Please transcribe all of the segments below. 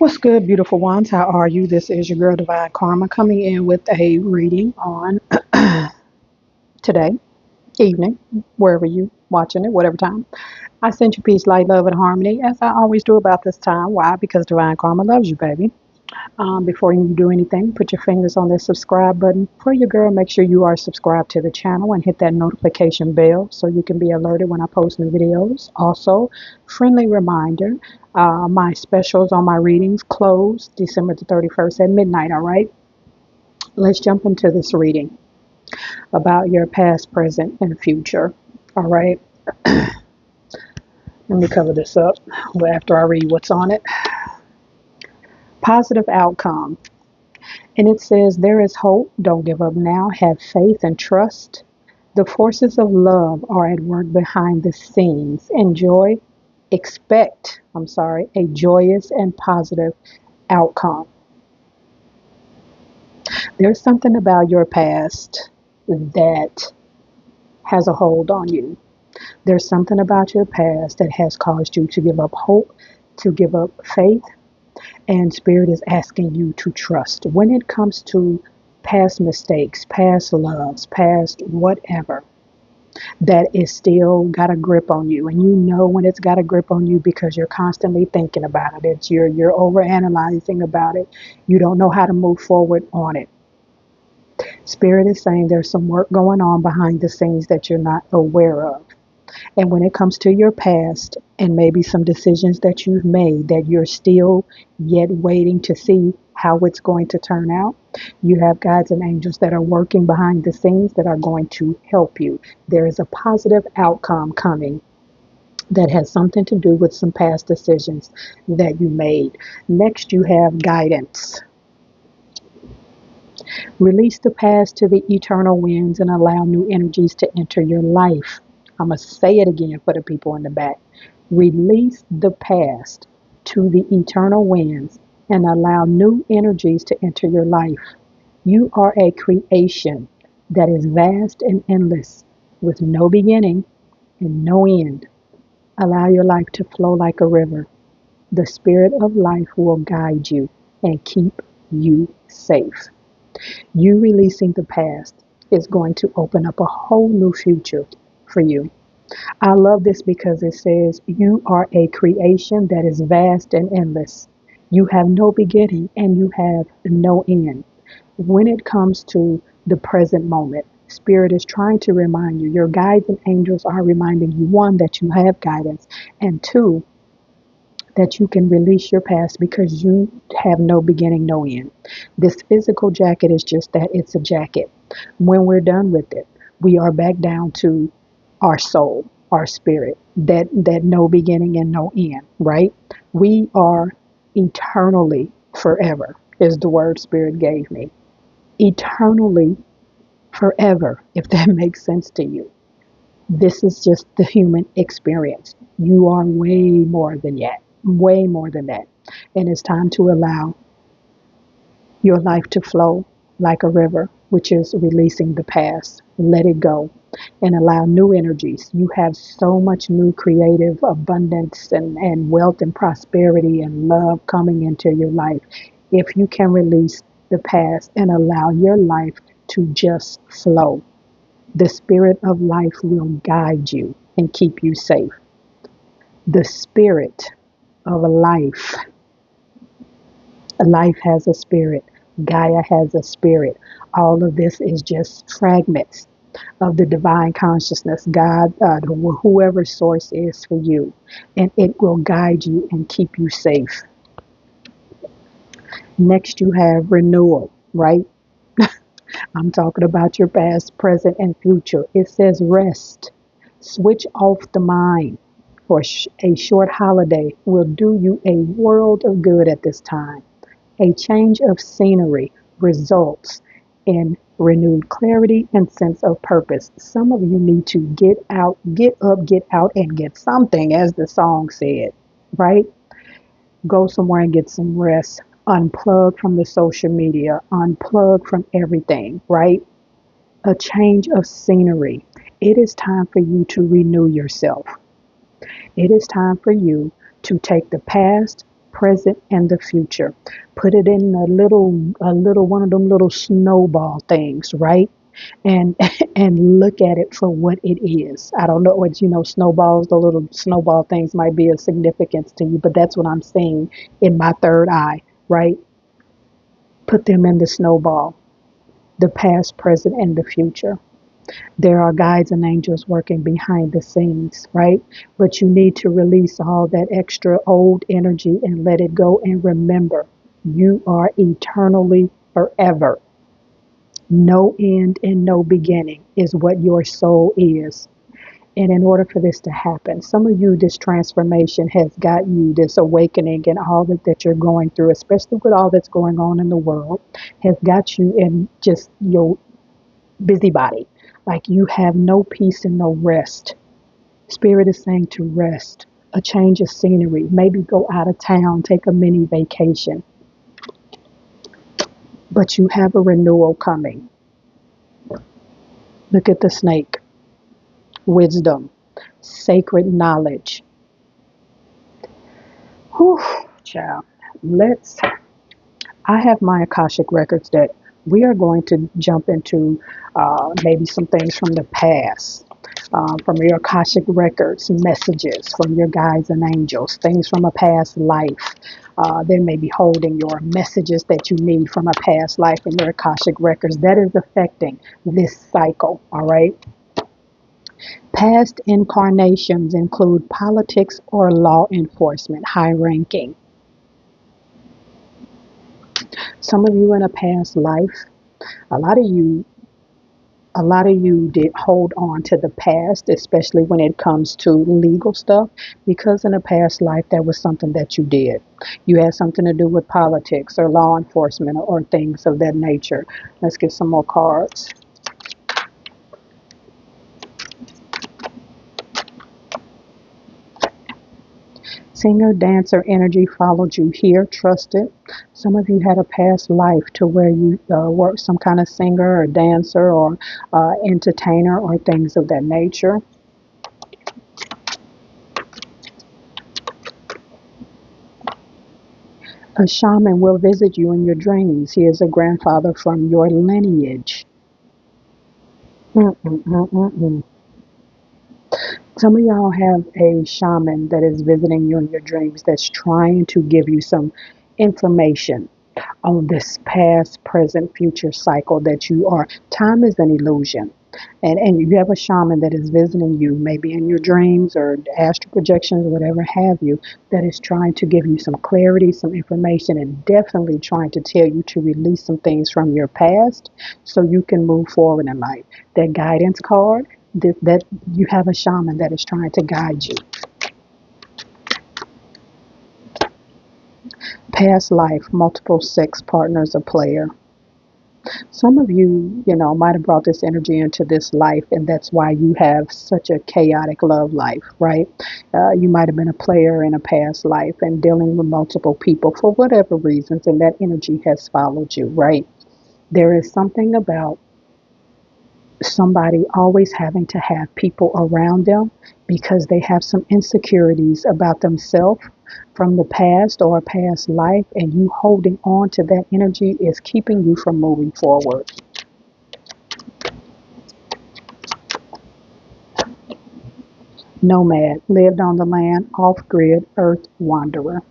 What's good, beautiful ones? How are you? This is your girl, Divine Karma, coming in with a reading on today, evening, wherever you watching it, whatever time. I send you peace, light, love, and harmony, as I always do about this time. Why? Because Divine Karma loves you, baby. Before you do anything, put your fingers on the subscribe button. For your girl, make sure you are subscribed to the channel and hit that notification bell so you can be alerted when I post new videos. Also, friendly reminder, my specials on my readings close December the 31st at midnight, all right? Let's jump into this reading about your past, present, and future, all right? Let me cover this up after I read what's on it. Positive outcome. And it says, there is hope. Don't give up now. Have faith and trust. The forces of love are at work behind the scenes. Expect a joyous and positive outcome. There's something about your past that has a hold on you. There's something about your past that has caused you to give up hope, to give up faith, and Spirit is asking you to trust. When it comes to past mistakes, past loves, past whatever, that is still got a grip on you. And you know when it's got a grip on you because you're constantly thinking about it. You're overanalyzing about it. You don't know how to move forward on it. Spirit is saying there's some work going on behind the scenes that you're not aware of. And when it comes to your past and maybe some decisions that you've made that you're still yet waiting to see how it's going to turn out, you have guides and angels that are working behind the scenes that are going to help you. There is a positive outcome coming that has something to do with some past decisions that you made. Next, you have guidance. Release the past to the eternal winds and allow new energies to enter your life. I'm going to say it again for the people in the back. Release the past to the eternal winds and allow new energies to enter your life. You are a creation that is vast and endless, with no beginning and no end. Allow your life to flow like a river. The Spirit of life will guide you and keep you safe. You releasing the past is going to open up a whole new future for you. I love this because it says you are a creation that is vast and endless. You have no beginning and you have no end. When it comes to the present moment, Spirit is trying to remind you, your guides and angels are reminding you, one, that you have guidance, and two, that you can release your past because you have no beginning, no end. This physical jacket is just that, it's a jacket. When we're done with it, we are back down to our soul, our spirit, that no beginning and no end, right? We are eternally forever, is the word Spirit gave me. Eternally forever, if that makes sense to you. This is just the human experience. You are way more than that, way more than that. And it's time to allow your life to flow like a river, which is releasing the past. Let it go and allow new energies. You have so much new creative abundance and wealth and prosperity and love coming into your life. If you can release the past and allow your life to just flow, the Spirit of life will guide you and keep you safe. The Spirit of life. Life has a spirit. Gaia has a spirit. All of this is just fragments of the divine consciousness, God, whoever source is for you. And it will guide you and keep you safe. Next, you have renewal, right? I'm talking about your past, present, and future. It says rest. Switch off the mind. For a short holiday will do you a world of good at this time. A change of scenery results in renewed clarity and sense of purpose. Some of you need to get out, get up, get out, and get something, as the song said, right? Go somewhere and get some rest. Unplug from the social media. Unplug from everything, right? A change of scenery. It is time for you to renew yourself. It is time for you to take the past, present, and the future. Put it in a little one of them little snowball things, right? And and look at it for what it is. I don't know what snowballs, the little snowball things might be of significance to you, but that's what I'm seeing in my third eye, right? Put them in the snowball, the past, present, and the future. There are guides and angels working behind the scenes, right? But you need to release all that extra old energy and let it go. And remember, you are eternally forever. No end and no beginning is what your soul is. And in order for this to happen, some of you, this transformation has got you, this awakening and all that you're going through, especially with all that's going on in the world, has got you in just your busybody. Like you have no peace and no rest. Spirit is saying to rest, a change of scenery, maybe go out of town, take a mini vacation. But you have a renewal coming. Look at the snake. Wisdom, sacred knowledge. Whew, child. I have my Akashic records that we are going to jump into maybe some things from the past, from your Akashic records, messages from your guides and angels, things from a past life. They may be holding your messages that you need from a past life in your Akashic records that is affecting this cycle, all right? Past incarnations include politics or law enforcement, high ranking. Some of you in a past life, a lot of you did hold on to the past, especially when it comes to legal stuff, because in a past life that was something that you did. You had something to do with politics or law enforcement or things of that nature. Let's get some more cards. Singer, dancer energy followed you here. Trust it. Some of you had a past life to where you were some kind of singer or dancer or entertainer or things of that nature. A shaman will visit you in your dreams. He is a grandfather from your lineage. Mm-mm-mm-mm-mm. Some of y'all have a shaman that is visiting you in your dreams that's trying to give you some information on this past, present, future cycle that you are. Time is an illusion. And you have a shaman that is visiting you, maybe in your dreams or astral projections or whatever have you, that is trying to give you some clarity, some information, and definitely trying to tell you to release some things from your past so you can move forward in life. That guidance card, that you have a shaman that is trying to guide you. Past life, multiple sex partners, a player. Some of you, might have brought this energy into this life, and that's why you have such a chaotic love life, right? You might have been a player in a past life and dealing with multiple people for whatever reasons, and that energy has followed you, right? There is something about somebody always having to have people around them because they have some insecurities about themselves from the past or a past life, and you holding on to that energy is keeping you from moving forward. Nomad, lived on the land, off-grid, earth wanderer.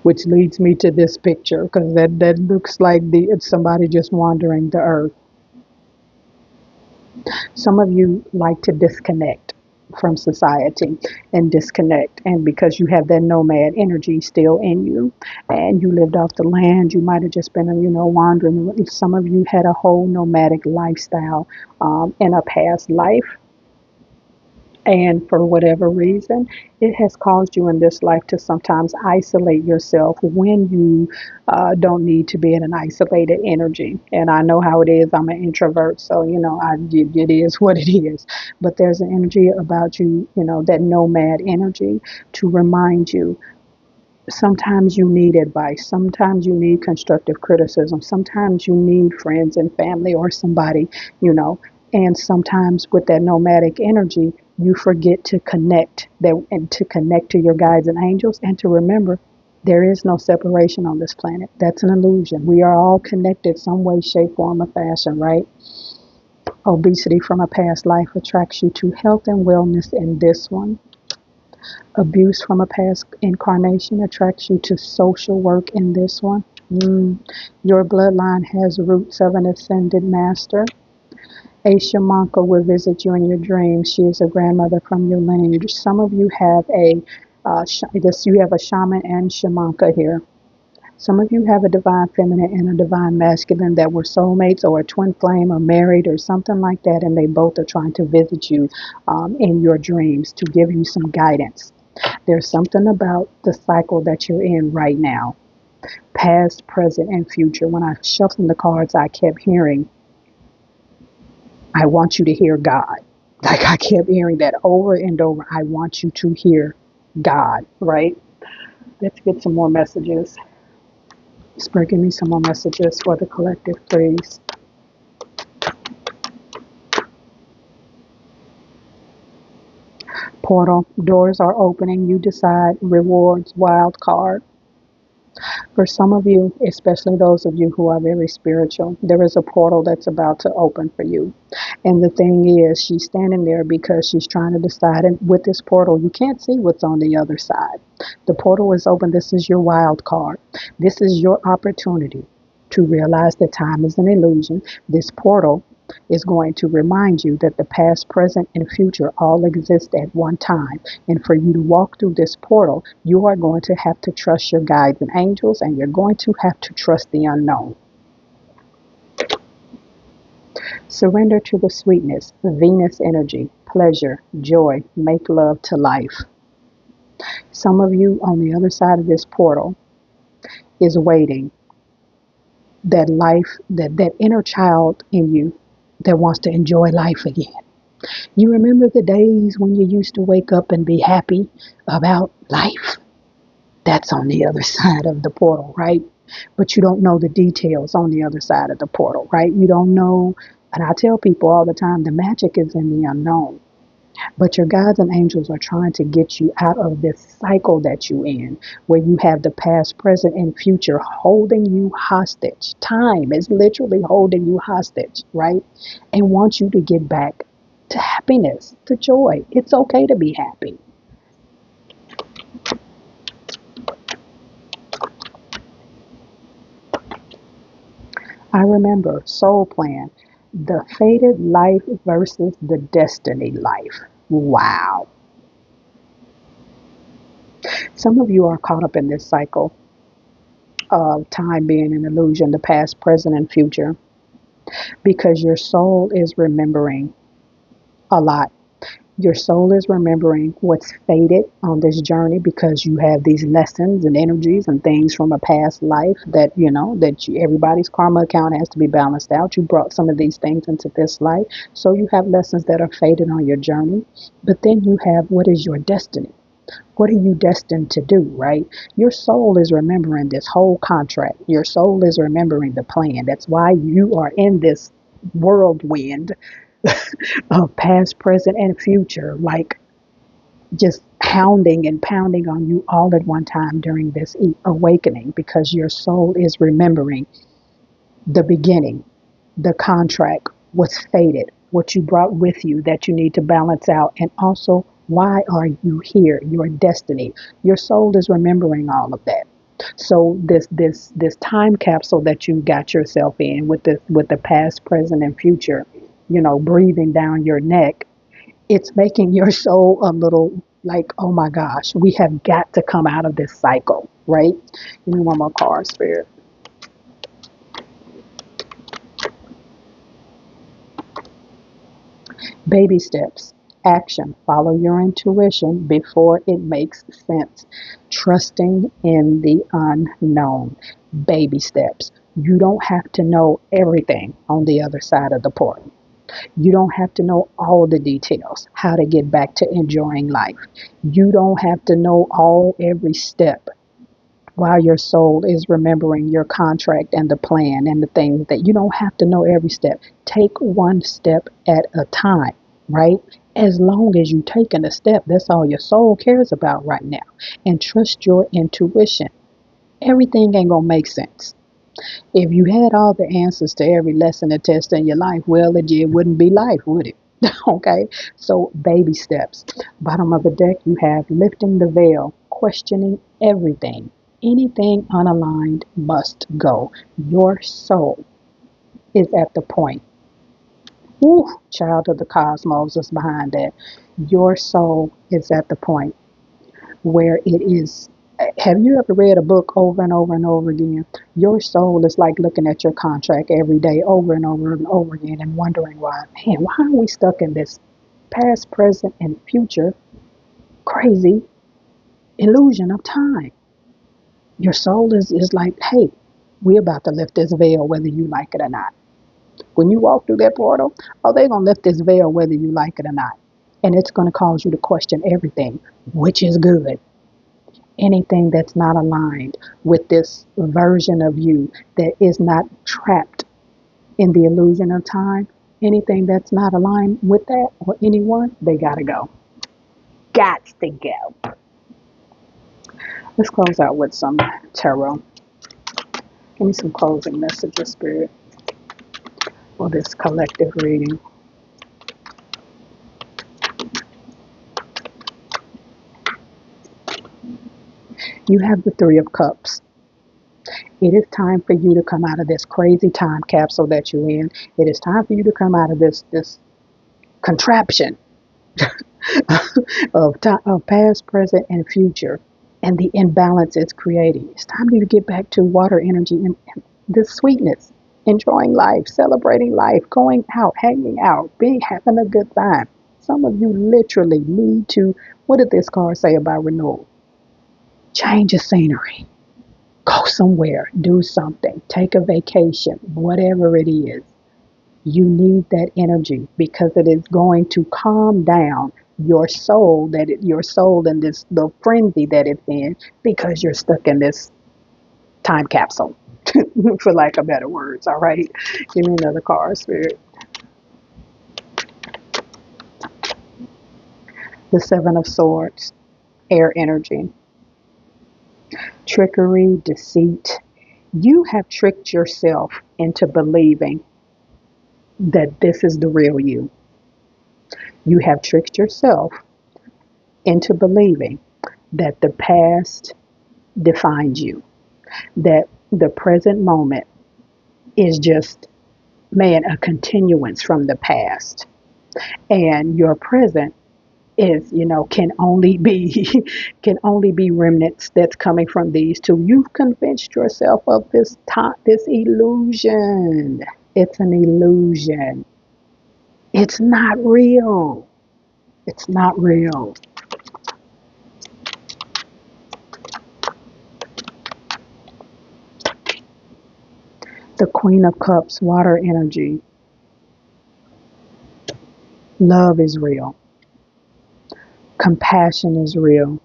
Which leads me to this picture, because that looks like it's somebody just wandering the earth. Some of you like to disconnect from society and disconnect, and because you have that nomad energy still in you and you lived off the land, you might have just been wandering. Some of you had a whole nomadic lifestyle in a past life, and for whatever reason it has caused you in this life to sometimes isolate yourself when you don't need to be in an isolated energy. And I know how it is. I'm an introvert, so it is what it is. But there's an energy about you, that nomad energy, to remind you sometimes you need advice, sometimes you need constructive criticism, sometimes you need friends and family or somebody, and sometimes with that nomadic energy, you forget to connect to your guides and angels, and to remember there is no separation on this planet. That's an illusion. We are all connected some way, shape, form, or fashion, right? Obesity from a past life attracts you to health and wellness in this one. Abuse from a past incarnation attracts you to social work in this one. Your bloodline has roots of an ascended master. A shamanka will visit you in your dreams. She is a grandmother from your lineage. Some of you have you have a shaman and shamanka here. Some of you have a divine feminine and a divine masculine that were soulmates or a twin flame or married or something like that, and they both are trying to visit you in your dreams to give you some guidance. There's something about the cycle that you're in right now, past, present, and future. When I shuffled the cards, I kept hearing, I want you to hear God. Like I kept hearing that over and over. I want you to hear God, right? Let's get some more messages. Spirit, give me some more messages for the collective, please. Portal, doors are opening. You decide. Rewards, wild card. For some of you, especially those of you who are very spiritual, there is a portal that's about to open for you. And the thing is, she's standing there because she's trying to decide. And with this portal, you can't see what's on the other side. The portal is open. This is your wild card. This is your opportunity to realize that time is an illusion. This portal is going to remind you that the past, present, and future all exist at one time. And for you to walk through this portal, you are going to have to trust your guides and angels, and you're going to have to trust the unknown. Surrender to the sweetness, Venus energy, pleasure, joy, make love to life. Some of you on the other side of this portal is waiting. That life, that inner child in you that wants to enjoy life again. You remember the days when you used to wake up and be happy about life? That's on the other side of the portal, right? But you don't know the details on the other side of the portal, right? You don't know. And I tell people all the time, the magic is in the unknown. But your guides and angels are trying to get you out of this cycle that you're in, where you have the past, present, and future holding you hostage. Time is literally holding you hostage, right? And wants you to get back to happiness, to joy. It's okay to be happy. I remember Soul Plan, the fated life versus the destiny life. Wow. Some of you are caught up in this cycle of time being an illusion, the past, present, and future, because your soul is remembering a lot. Your soul is remembering what's fated on this journey because you have these lessons and energies and things from a past life that, everybody's karma account has to be balanced out. You brought some of these things into this life. So you have lessons that are fated on your journey. But then you have what is your destiny? What are you destined to do, right? Your soul is remembering this whole contract. Your soul is remembering the plan. That's why you are in this whirlwind of past, present, and future, like just hounding and pounding on you all at one time during this awakening, because your soul is remembering the beginning, the contract, what's fated, what you brought with you that you need to balance out, and also why are you here, your destiny. Your soul is remembering all of that. So this time capsule that you got yourself in with the past, present, and future, breathing down your neck, it's making your soul a little like, oh my gosh, we have got to come out of this cycle, right? Give me one more card, Spirit. Baby steps. Action. Follow your intuition before it makes sense. Trusting in the unknown. Baby steps. You don't have to know everything on the other side of the portal. You don't have to know all the details, how to get back to enjoying life. You don't have to know every step while your soul is remembering your contract and the plan and the things that you don't have to know every step. Take one step at a time, right? As long as you taking a step, that's all your soul cares about right now. And trust your intuition. Everything ain't gonna make sense. If you had all the answers to every lesson and test in your life, well, it wouldn't be life, would it? Okay, so baby steps. Bottom of the deck, you have lifting the veil, questioning everything. Anything unaligned must go. Your soul is at the point. Woo, child of the cosmos is behind that. Your soul is at the point where it is. Have you ever read a book over and over and over again? Your soul is like looking at your contract every day over and over and over again and wondering why are we stuck in this past, present, and future crazy illusion of time? Your soul is like, hey, we're about to lift this veil whether you like it or not. When you walk through that portal, oh, they're going to lift this veil whether you like it or not. And it's going to cause you to question everything, which is good. Anything that's not aligned with this version of you that is not trapped in the illusion of time, anything that's not aligned with that or anyone, they got to go. Got to go. Let's close out with some tarot. Give me some closing messages, Spirit, for this collective reading. You have the Three of Cups. It is time for you to come out of this crazy time capsule that you're in. It is time for you to come out of this contraption of past, present, and future, and the imbalance it's creating. It's time for you to get back to water energy and this sweetness, enjoying life, celebrating life, going out, hanging out, having a good time. Some of you literally need to, what did this card say about renewal? Change of scenery. Go somewhere, do something, take a vacation, whatever it is. You need that energy because it is going to calm down your soul, your soul in the frenzy that it's in, because you're stuck in this time capsule, for lack of better words. All right, give me another card, Spirit. The Seven of Swords, air energy, trickery, deceit. You have tricked yourself into believing that this is the real you. You have tricked yourself into believing that the past defines you, that the present moment is just, man, a continuance from the past. And your present is, can only be can only be remnants that's coming from these two. You've convinced yourself of this illusion. It's an illusion. It's not real. It's not real. The Queen of Cups, water energy. Love is real. Compassion is real.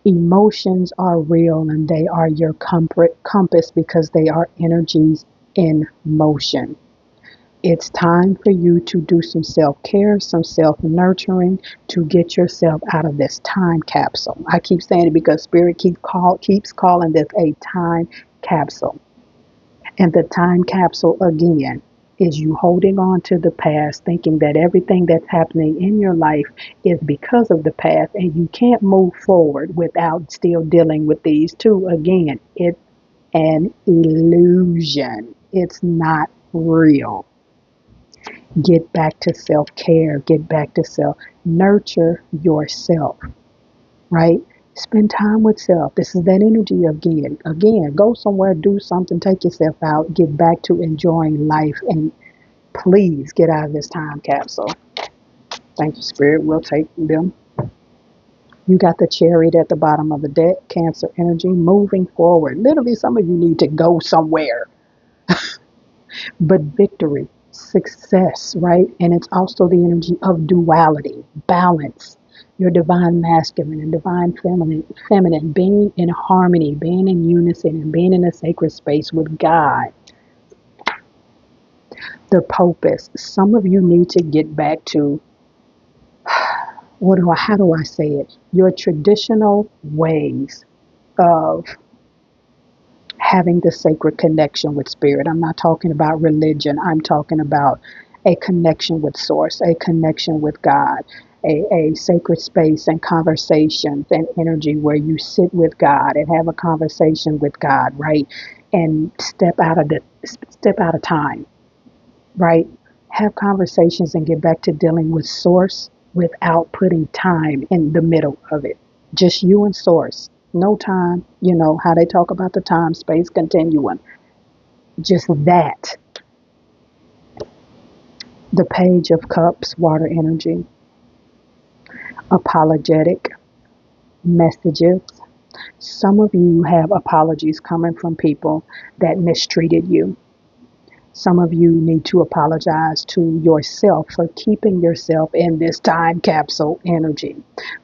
Emotions are real, and they are your compass because they are energies in motion. It's time for you to do some self-care, some self-nurturing to get yourself out of this time capsule. I keep saying it because Spirit keeps calling this a time capsule. And the time capsule, again, is you holding on to the past, thinking that everything that's happening in your life is because of the past, and you can't move forward without still dealing with these two. Again, it's an illusion. It's not real. Get back to self-care. Get back to nurture yourself, right? Spend time with self. This is that energy again. Again, go somewhere, do something, take yourself out, get back to enjoying life, and please get out of this time capsule. Thank you, Spirit. We'll take them. You got the Chariot at the bottom of the deck, Cancer energy, moving forward. Literally, some of you need to go somewhere. But victory, success, right? And it's also the energy of duality, balance. Your divine masculine and divine feminine, being in harmony, being in unison, and being in a sacred space with God. The Popus. Some of you need to get back to how do I say it? Your traditional ways of having the sacred connection with spirit. I'm not talking about religion. I'm talking about a connection with source, a connection with God, a sacred space and conversations and energy where you sit with God and have a conversation with God, right? And step out of time, right? Have conversations and get back to dealing with source without putting time in the middle of it. Just you and source. No time, you know, how they talk about the time space continuum. Just that. The Page of Cups, water energy, apologetic messages. Some of you have apologies coming from people that mistreated you. Some of you need to apologize to yourself for keeping yourself in this time capsule energy.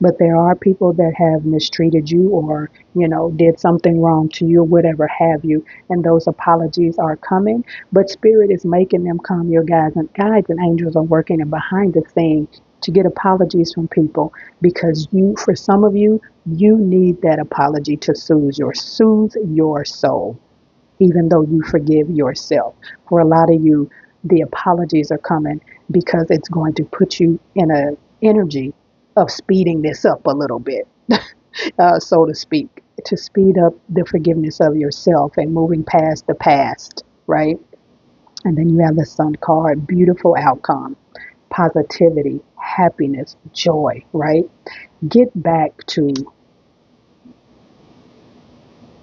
But there are people that have mistreated you or, you know, did something wrong to you or whatever have you. And those apologies are coming. But Spirit is making them come. Your guides and angels are working behind the scene to get apologies from people because for some of you, you need that apology to soothe your soul even though you forgive yourself. For a lot of you, the apologies are coming because it's going to put you in an energy of speeding this up a little bit, so to speak, to speed up the forgiveness of yourself and moving past the past, right? And then you have the Sun card, beautiful outcome, positivity, happiness, joy, right? Get back to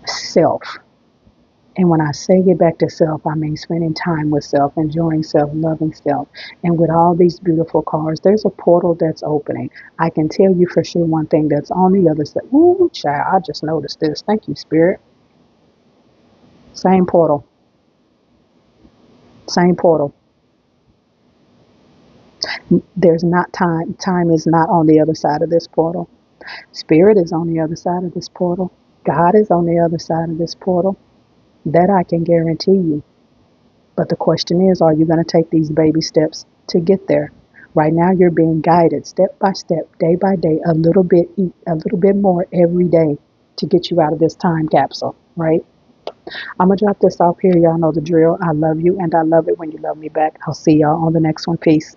self. And when I say get back to self, I mean spending time with self, enjoying self, loving self. And with all these beautiful cards, there's a portal that's opening. I can tell you for sure one thing that's on the other side. Ooh, child, I just noticed this. Thank you, Spirit. Same portal. Same portal. There's not time. Time is not on the other side of this portal. Spirit is on the other side of this portal. God is on the other side of this portal. That I can guarantee you. But the question is, are you going to take these baby steps to get there? Right now, you're being guided step by step, day by day, a little bit more every day to get you out of this time capsule, right? I'm going to drop this off here. Y'all know the drill. I love you, and I love it when you love me back. I'll see y'all on the next one. Peace.